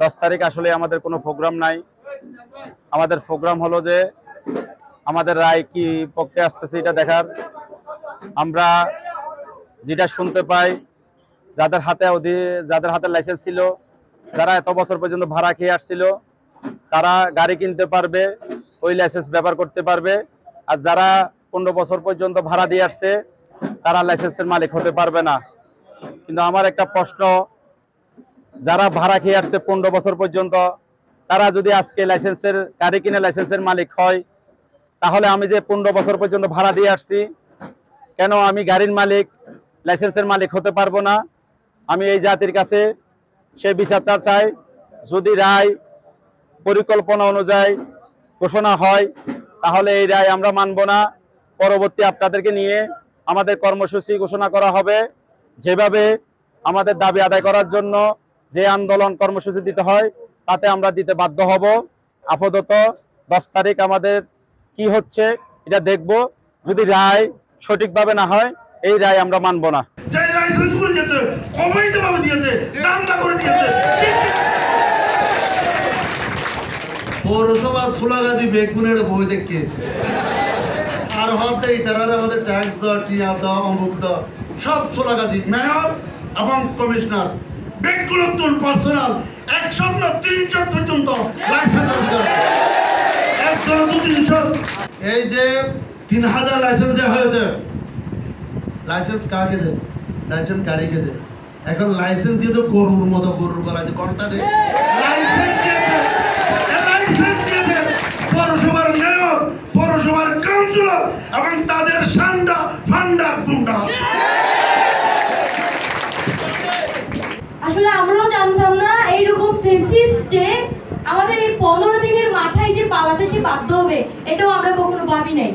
10 তারিখ আসলে আমাদের কোনো প্রোগ্রাম নাই। আমাদের প্রোগ্রাম হলো যে আমাদের রায় কি পক্ষে আসতেছে এটা দেখার। আমরা যেটা শুনতে পাই, যাদের হাতে লাইসেন্স ছিল, যারা এত বছর পর্যন্ত ভাড়া খেয়ে আসছিল, তারা গাড়ি কিনতে পারবে, ওই লাইসেন্স ব্যবহার করতে পারবে। আর যারা 15 বছর পর্যন্ত ভাড়া দিয়ে আসছে, তারা লাইসেন্সের মালিক হতে পারবে না। কিন্তু আমার একটা প্রশ্ন, যারা ভাড়া খেয়ে আসছে 15 বছর পর্যন্ত, তারা যদি আজকে গাড়ি কিনে লাইসেন্সের মালিক হয়, তাহলে আমি যে 15 বছর পর্যন্ত ভাড়া দিয়ে আসছি, কেন আমি গাড়ির মালিক, লাইসেন্সের মালিক হতে পারবো না? আমি এই জাতির কাছে সে বিচারটা চাই। যদি রায় পরিকল্পনা অনুযায়ী ঘোষণা হয়, তাহলে এই রায় আমরা মানব না। পরবর্তী আপনাদেরকে নিয়ে আমাদের কর্মসূচি ঘোষণা করা হবে। যেভাবে আমাদের দাবি আদায় করার জন্য যে আন্দোলন কর্মসূচি দিতে হয়, তাতে আমরা দিতে বাধ্য হব। আপাতত 10 তারিখ আমাদের কি হচ্ছে এটা দেখব। যদি রায় সঠিকভাবে না হয়, এই রায় আমরা মানব না। পৌরসভা সোলাগাজী বেগুনের বই দেখে আর হতে তারা আমাদের ট্যাক্স দেওয়া, টিয়া দেওয়া, অমুক দেওয়া, সব সোলাগাজী মেয়র এবং কমিশনার বেগুলোর পার্সোনাল 100-300 পর্যন্ত লাইসেন্স আছে। 100-300 এই যে 3000 লাইসেন্স দেওয়া হয়েছে, লাইসেন্স কাকে দেয়? লাইসেন্স গাড়িকে দেয়। এখন লাইসেন্স দিয়ে তো গরুর মতো গরুর গলা যে কোনটা দেয় লাইসেন্স দিয়েছে, লাইসেন্স দিয়েছে পৌরসভার মেয়র, পৌরসভার কাউন্সিলর এবং তাদের সান্ডা ফান্ডা গুন্ডা। আসলে আমরাও জানতাম না এইরকম ফেসিস যে আমাদের এই 15 দিনের মাথায় যে পালাতে সে বাধ্য হবে, এটাও আমরা কখনো ভাবি নাই।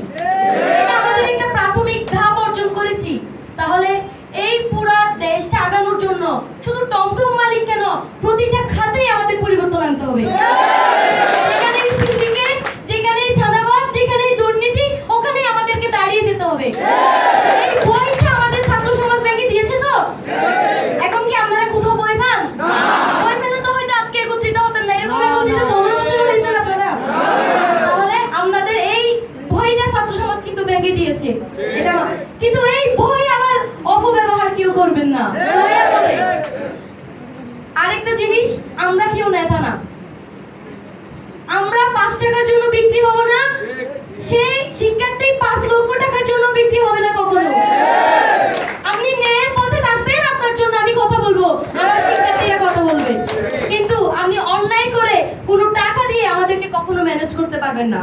এটা আমাদের একটা প্রাথমিক ধাপ অর্জন করেছি। তাহলে এই পুরো দেশটা আগানোর জন্য শুধু টমটম মালিক কেন, প্রতিটা খাতেই আমাদের পরিবর্তন আনতে হবে। যেখানেই সিন্ডিকেট, যেখানেই ছাদাবাজ, যেখানেই দুর্নীতি, ওখানেই আমাদেরকে দাঁড়িয়ে যেতে হবে। এই বইটা আমাদের ছাত্র সমাজ ব্যাংকে দিয়েছে তো, এখন কি আপনারা কোথাও বই পান? বই পেলে তো হয়তো আজকে একত্রিত হতেন না, এরকম একত্রিত 15 বছর হয়েছে আপনারা। তাহলে আমাদের এই বইটা ছাত্র সমাজ কিন্তু ব্যাংকে দিয়েছে, এটা না। কিন্তু এই বই আবার অপব্যবহার কেউ করবেন না, দয়া করে। আরেকটা জিনিস, আমরা কেউ নেতা না, আমরা 5 টাকার জন্য বিক্রি হব না। সেই শিক্ষার্থী 5 লক্ষ টাকার জন্য বিক্রি হবে না কখনো। আপনি ন্যায়ের পথে থাকবেন, আপনার জন্য আমি কথা বলবো, আমার শিক্ষার্থীরা কথা বলবে। কিন্তু আপনি অন্যায় করে কোনো টাকা দিয়ে আমাদেরকে কখনো ম্যানেজ করতে পারবেন না।